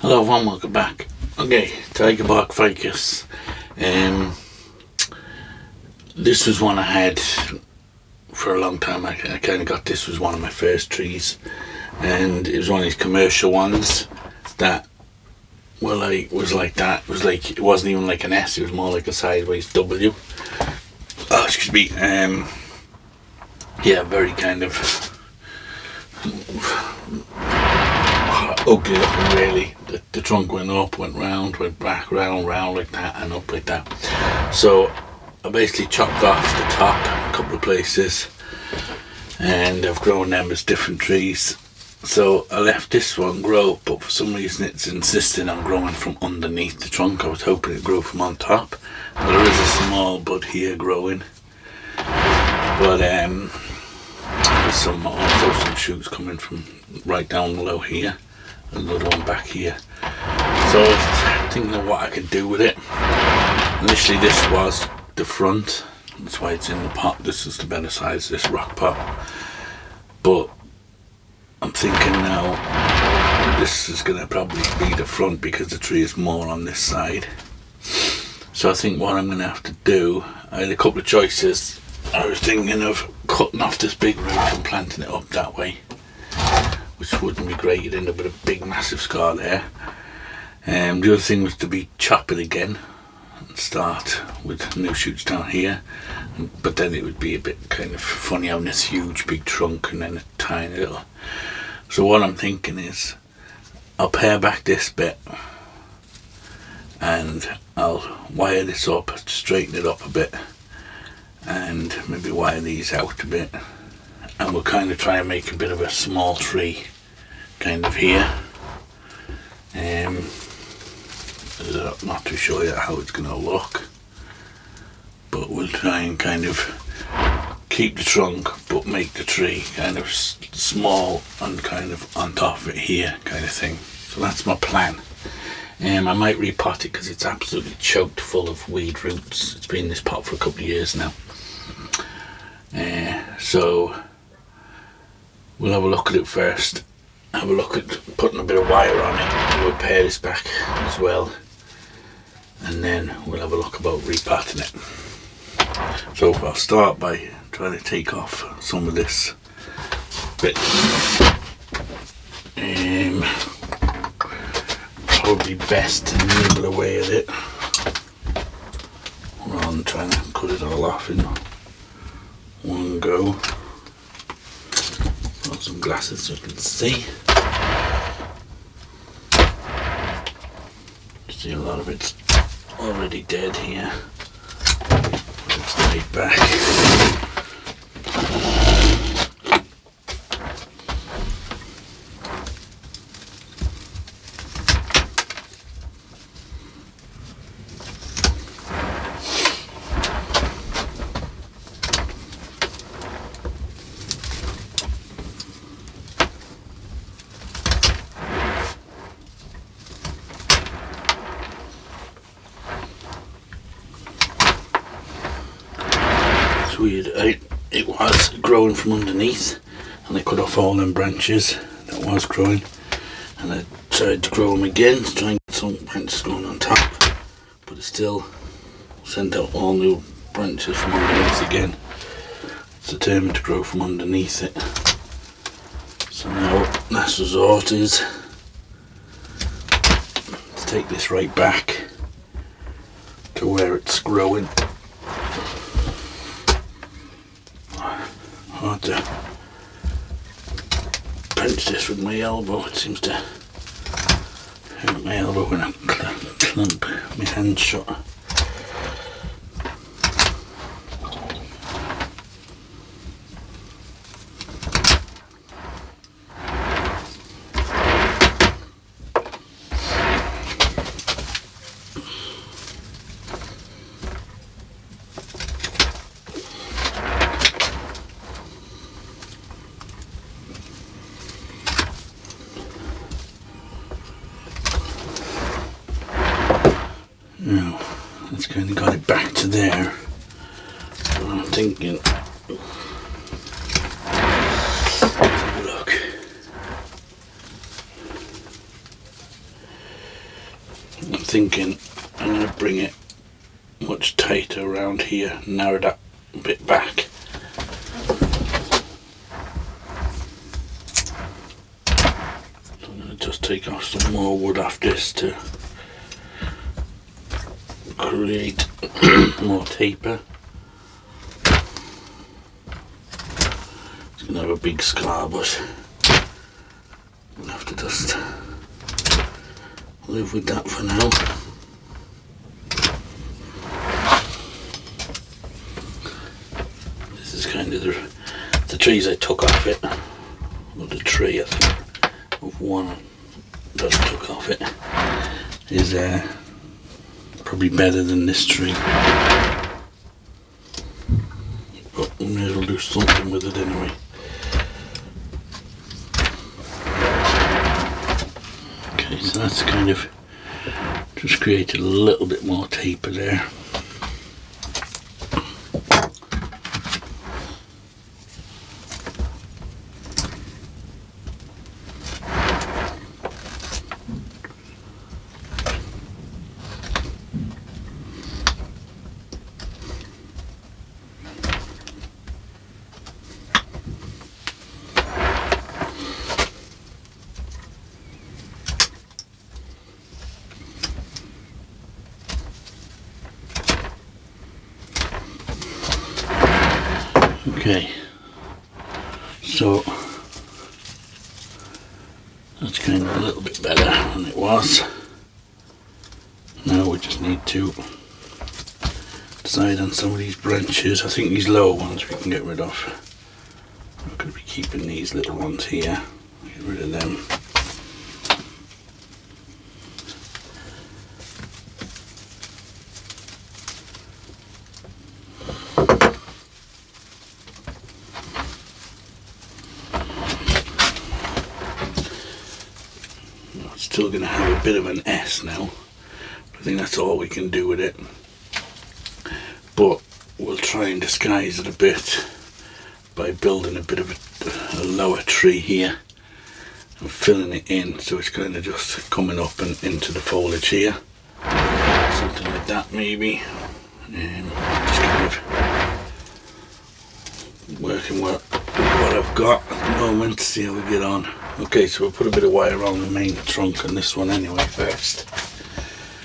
Hello everyone, welcome back. Okay, tigerbark ficus. This was one I had for a long time. I kind of got this, was one of my first trees, and it was one of these commercial ones that was like that. It was like, it wasn't even like an S, it was more like a sideways W. Oh, excuse me. Yeah, very kind of ugly looking really. The trunk went up, went round, went back, round like that, and up like that. So I basically chopped off the top a couple of places, and I've grown them as different trees. So I left this one grow, but for some reason it's insisting on growing from underneath the trunk. I was hoping it'd grow from on top. There is a small bud here growing, but there's also some shoots coming from right down below here, another one back here. So I was thinking of what I could do with it. Initially this was the front, that's why it's in the pot. This is the better size, this rock pot. But I'm thinking now this is going to probably be the front because the tree is more on this side. So I think what I'm going to have to do, I had a couple of choices. I was thinking of cutting off this big root and planting it up that way, which wouldn't be great. You'd end up with a big massive scar there. The other thing was to chop it again and start with new shoots down here, but then it would be a bit kind of funny having this huge big trunk and then a tiny little. So what I'm thinking is I'll pare back this bit and I'll wire this up, straighten it up a bit, and maybe wire these out a bit, and we'll kind of try and make a bit of a small tree kind of here. I'm not too sure yet how it's going to look, but we'll try and kind of keep the trunk but make the tree kind of small and kind of on top of it here kind of thing. So that's my plan. I might repot it because it's absolutely choked full of weed roots. It's been in this pot for a couple of years now. So we'll have a look at it first. Have a look at putting a bit of wire on it. We'll pare this back as well, and then we'll have a look about repotting it. So I'll start by trying to take off some of this bit. Probably best to nibble away at it rather than trying to cut it all off in one go. Got some glasses so you can see. See, a lot of it's already dead here. Let's take back. Weird, it was growing from underneath, and I cut off all them branches that was growing, and I tried to grow them again to try and get some branches growing on top, but it still sent out all new branches from underneath again. It's determined to grow from underneath it. So now last resort is to take this right back to where it's growing. Hard to pinch this with my elbow. It seems to hurt my elbow when I clamp my hand shut. Now, that's kind of got it back to there. So I'm thinking, let's have a look. I'm thinking I'm going to bring it much tighter around here, narrow that bit back. So I'm going to just take off some more wood off this to create more taper. It's going to have a big scar, but we'll have to just live with that for now. This is kind of the trees I took off it, or the tree I think of one that I took off it is probably better than this tree, but we may as well do something with it anyway. Okay, so that's kind of just created a little bit more taper there. Okay, so that's kind of a little bit better than it was. Now we just need to decide on some of these branches. I think these lower ones we can get rid of. I'm going to be keeping these little ones here. Get rid of them. Still going to have a bit of an S now. I think that's all we can do with it. But we'll try and disguise it a bit by building a bit of a lower tree here and filling it in so it's kind of just coming up and into the foliage here. Something like that maybe. Just kind of working with what I've got at the moment to see how we get on. Okay, so we'll put a bit of wire on the main trunk on this one anyway first.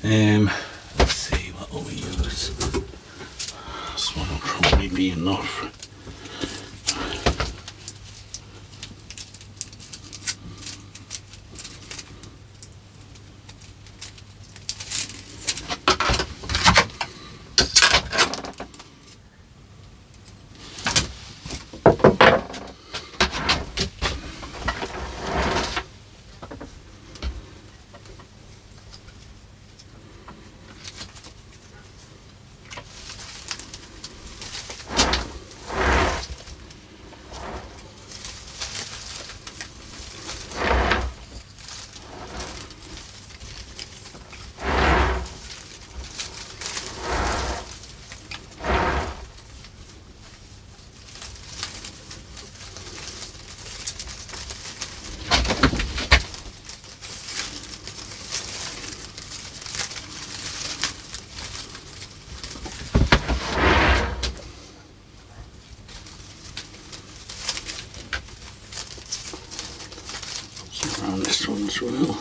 Let's see, what will we use? This one will probably be enough. Around this one as well.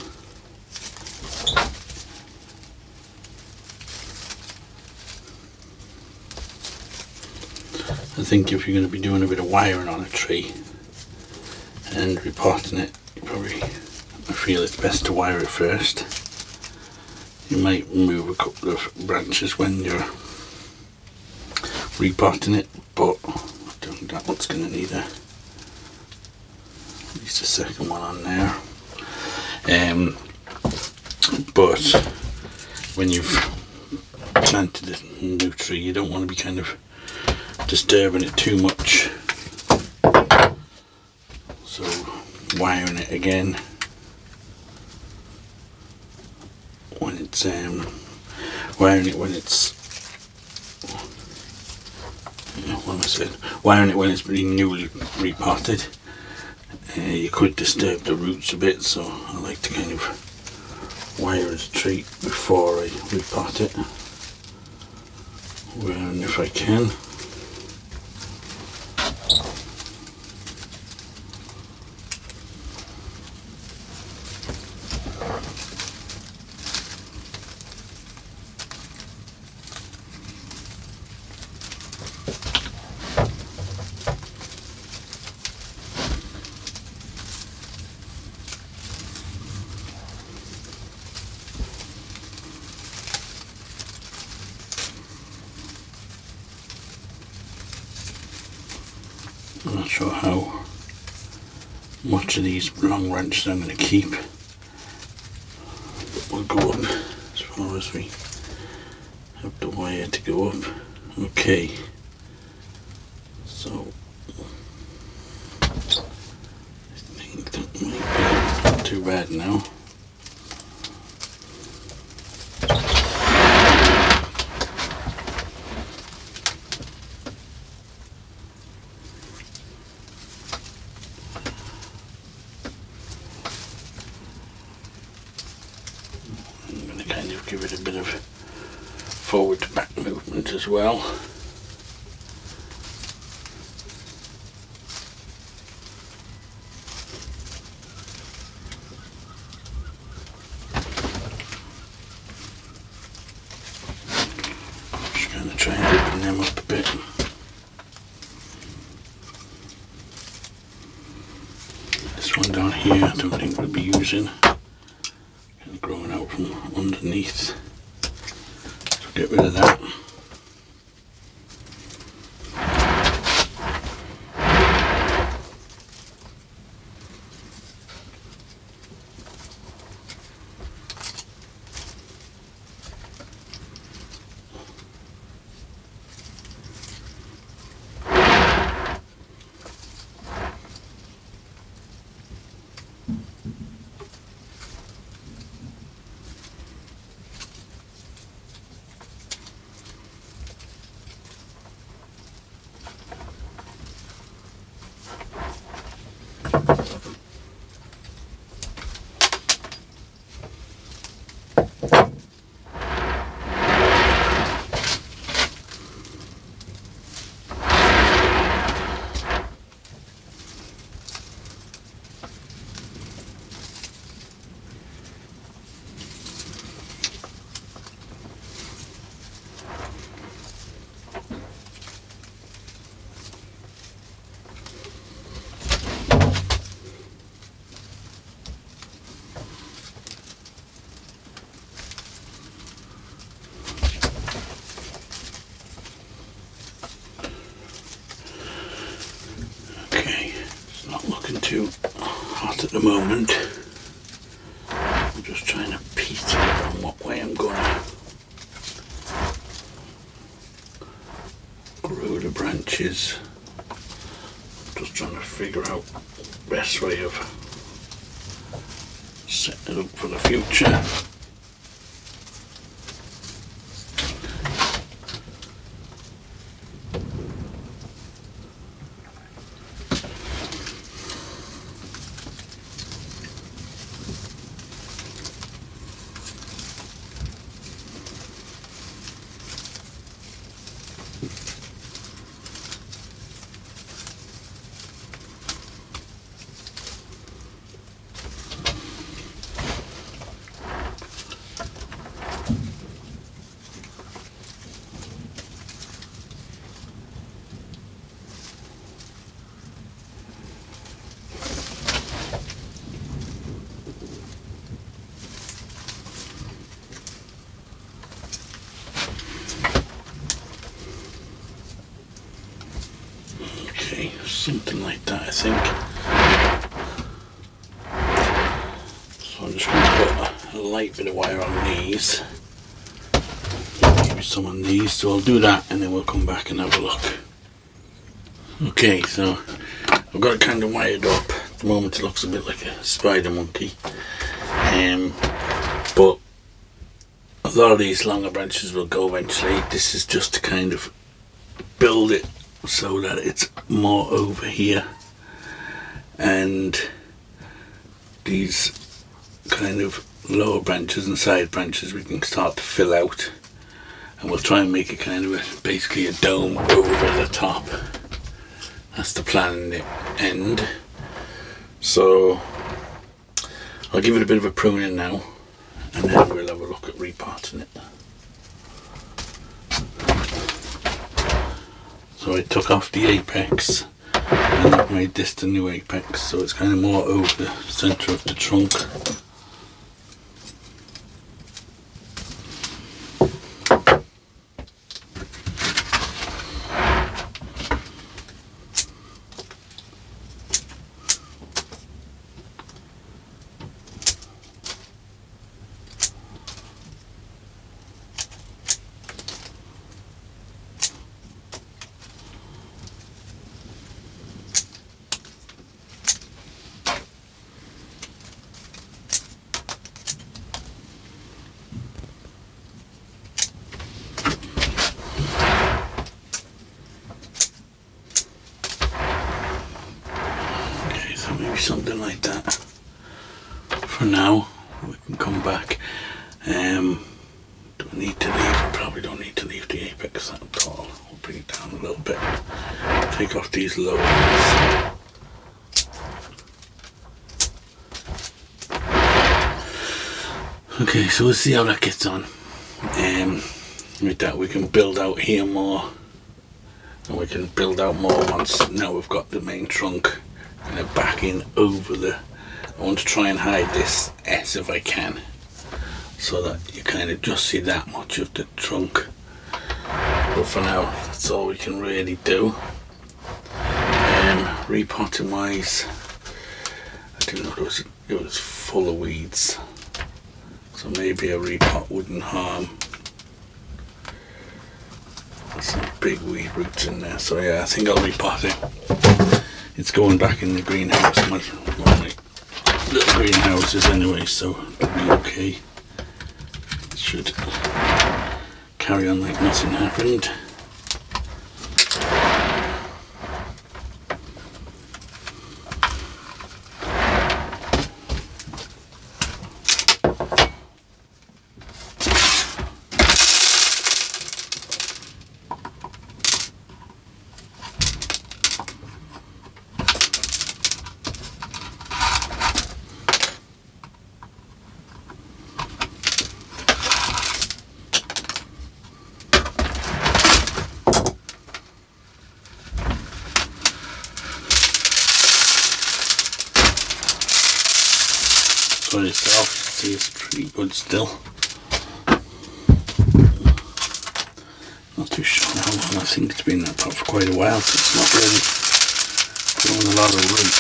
I think if you're going to be doing a bit of wiring on a tree and repotting it, I feel it's best to wire it first. You might remove a couple of branches when you're repotting it, but I don't think that one's going to need at least a second one on there. But when you've planted a new tree, you don't want to be kind of disturbing it too much. So wiring it again when it's wiring it when it's wiring it when it's been newly repotted. You could disturb the roots a bit, so I like to kind of wire as a treat before I repot it, and if I can. I'm not sure how much of these long branches I'm going to keep, but we'll go up as far as we have the wire to go up. Okay, so I think that might be not too bad now. Give it a bit of forward to back movement as well. Just going to try and open them up a bit. This one down here I don't think we'll be using. Growing out from underneath, so get rid of that. Too hot at the moment. I'm just trying to piece out on what way I'm going to grow the branches. Just trying to figure out the best way of setting it up for the future. Something like that, I think. So I'm just going to put a light bit of wire on these. Maybe some on these, so I'll do that and then we'll come back and have a look. Okay, so I've got it kind of wired up. At the moment it looks a bit like a spider monkey. But a lot of these longer branches will go eventually. This is just to kind of build it so that it's more over here, and these kind of lower branches and side branches we can start to fill out, and we'll try and make it kind of basically a dome over the top. That's the plan in the end. So I'll give it a bit of a pruning now, and then we'll have a look at repotting it. So I took off the apex and I've made this the new apex, so it's kind of more over the centre of the trunk. Maybe something like that for now. We can come back. Do I need to leave? I probably don't need to leave the apex at all. We'll bring it down a little bit. Take off these low ones. Okay, so we'll see how that gets on. With that we can build out here more, and we can build out more once now we've got the main trunk kind of backing over the. I want to try and hide this S if I can, so that you kind of just see that much of the trunk. But for now, that's all we can really do. Repotting wise, I didn't know it was full of weeds, so maybe a repot wouldn't harm. There's some big weed roots in there, so yeah, I think I'll repot it. It's going back in the greenhouse, my little greenhouses anyway, so it'll be okay. It should carry on like nothing happened. For yourself, see, it's pretty good still. Not too sure how long. I think it's been in that pot for quite a while, so it's not really growing a lot of roots.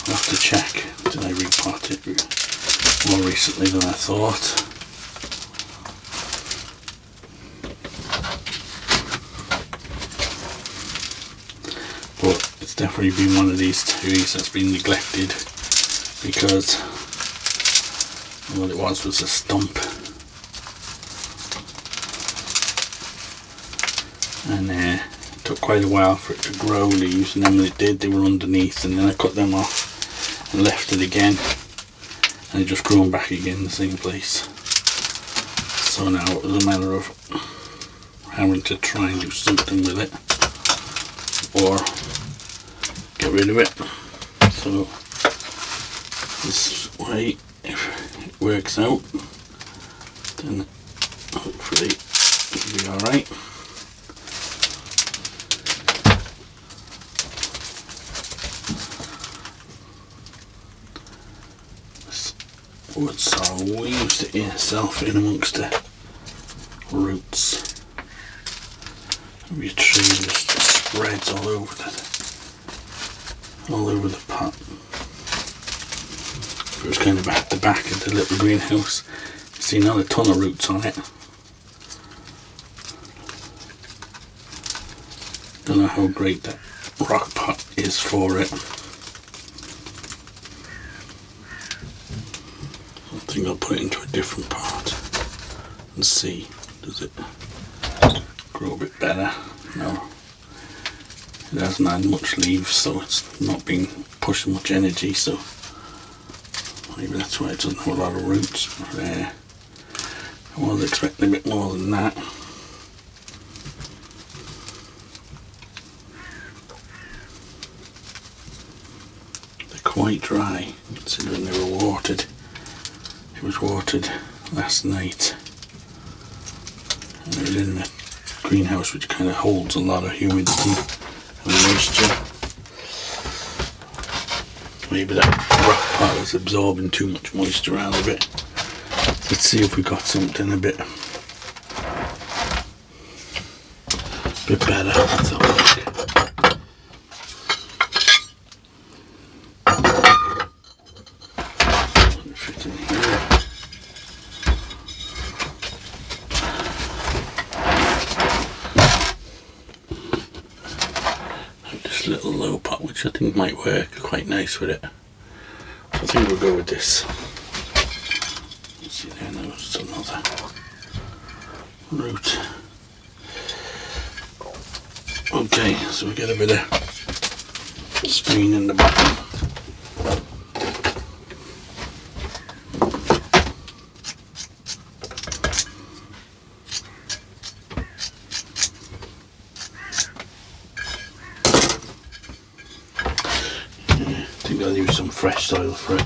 I'll have to check. Did I repot it more recently than I thought? But it's definitely been one of these trees that's been neglected, because what it was a stump, and it took quite a while for it to grow leaves, and then when it did, they were underneath, and then I cut them off and left it again, and it just grown back again in the same place. So now it was a matter of having to try and do something with it or get rid of it. So this way, if it works out, then hopefully it'll be alright. This wood sorrel weaves itself in amongst the roots of your tree, just spreads all over the pot. It was kind of at the back of the little greenhouse. You see not a ton of roots on it. Don't know how great that rock pot is for it. I think I'll put it into a different pot and see, does it grow a bit better? No. It hasn't had much leaves, so it's not been pushing much energy, so Maybe that's why it doesn't have a lot of roots. But, I was expecting a bit more than that. They're quite dry, considering they were watered. It was watered last night. And it was in the greenhouse, which kind of holds a lot of humidity and moisture. Maybe that rock part was absorbing too much moisture out of it. Let's see if we got something a bit better. Let's have a look. Fit in here. This little low pot, which I think might work quite nice with it. So I think we'll go with this. See there, now it's another root. Okay, so we get a bit of screen in the bottom. I think I'll use some fresh soil for it.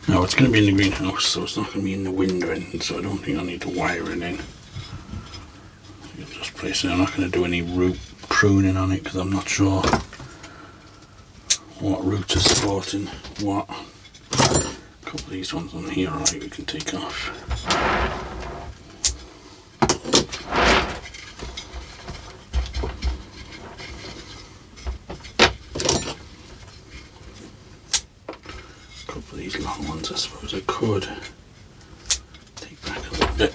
Now it's going to be in the greenhouse, so it's not going to be in the wind or anything, so I don't think I need to wire it in. I'll just place it. I'm not going to do any root pruning on it because I'm not sure what roots are supporting what. A couple of these ones on here, right, we can take off. These long ones, I suppose I could take back a little bit.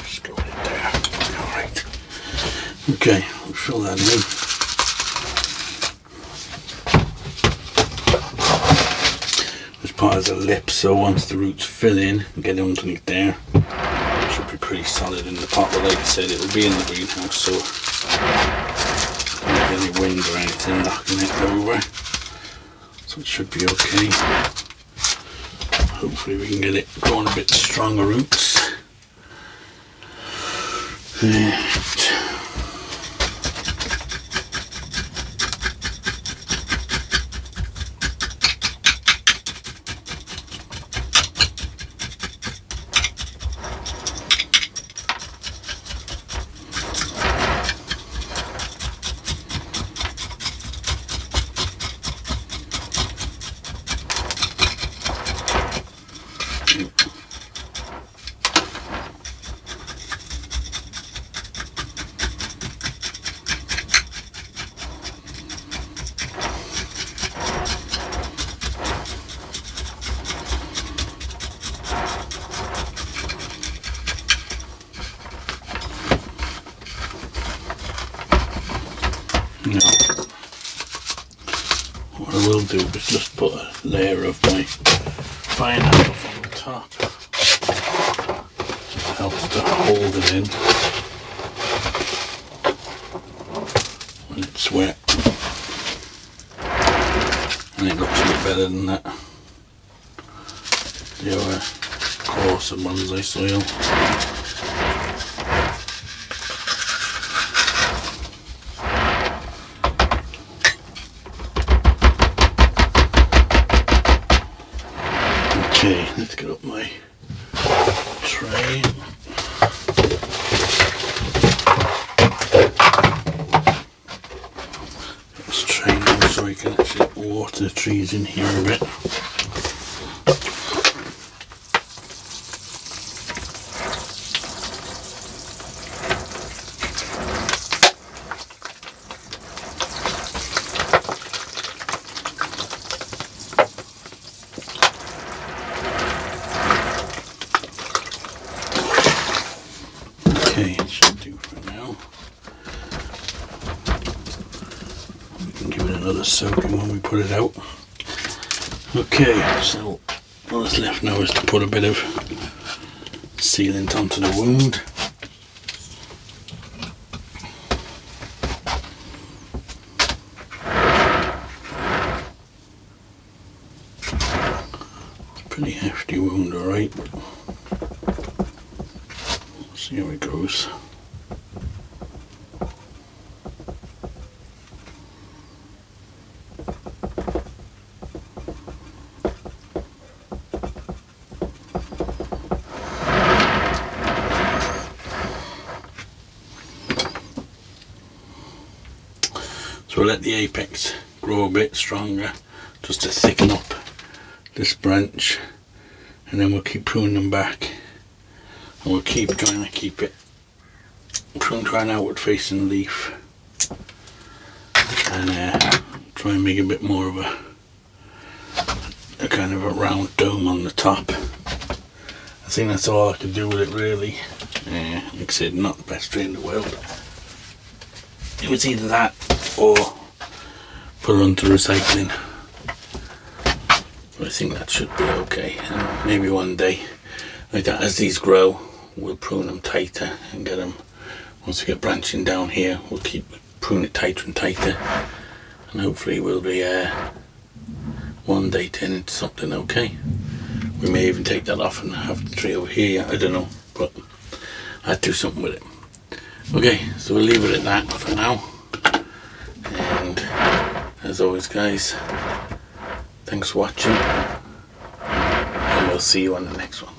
Just go in there. Alright. Okay, we'll fill that in. Part as a lip, so once the roots fill in and get underneath there, it should be pretty solid in the pot. But like I said, it'll be in the greenhouse, so not any wind or anything knocking it over, so it should be okay. Hopefully we can get it growing a bit stronger roots. Now, what I will do is just put a layer of my pineapple on the top. Just helps to hold it in when it's wet. And it looks a bit better than that. The other coarser bonsai soil. Okay, let's get up my tray. This tray now so we can actually water the trees in here a bit. Okay, it should do for now. We can give it another soaking when we put it out. Okay, so all that's left now is to put a bit of sealant onto the wound. Pretty hefty wound, alright, but we'll see how it goes. So we'll let the apex grow a bit stronger just to thicken up this branch, and then we'll keep pruning them back, and we'll keep trying to keep it try an outward facing leaf, and try and make a bit more of a kind of a round dome on the top. I think that's all I can do with it really. Like I said, not the best tree in the world. It was either that or put it onto recycling. I think that should be okay, and maybe one day like that, as these grow, we'll prune them tighter and get them, once we get branching down here, we'll keep prune it tighter and tighter, and hopefully we'll be one day turn into something okay. We may even take that off and have the tree over here, I don't know, but I'd do something with it. Okay, so we'll leave it at that for now, and as always guys, thanks for watching, and we'll see you on the next one.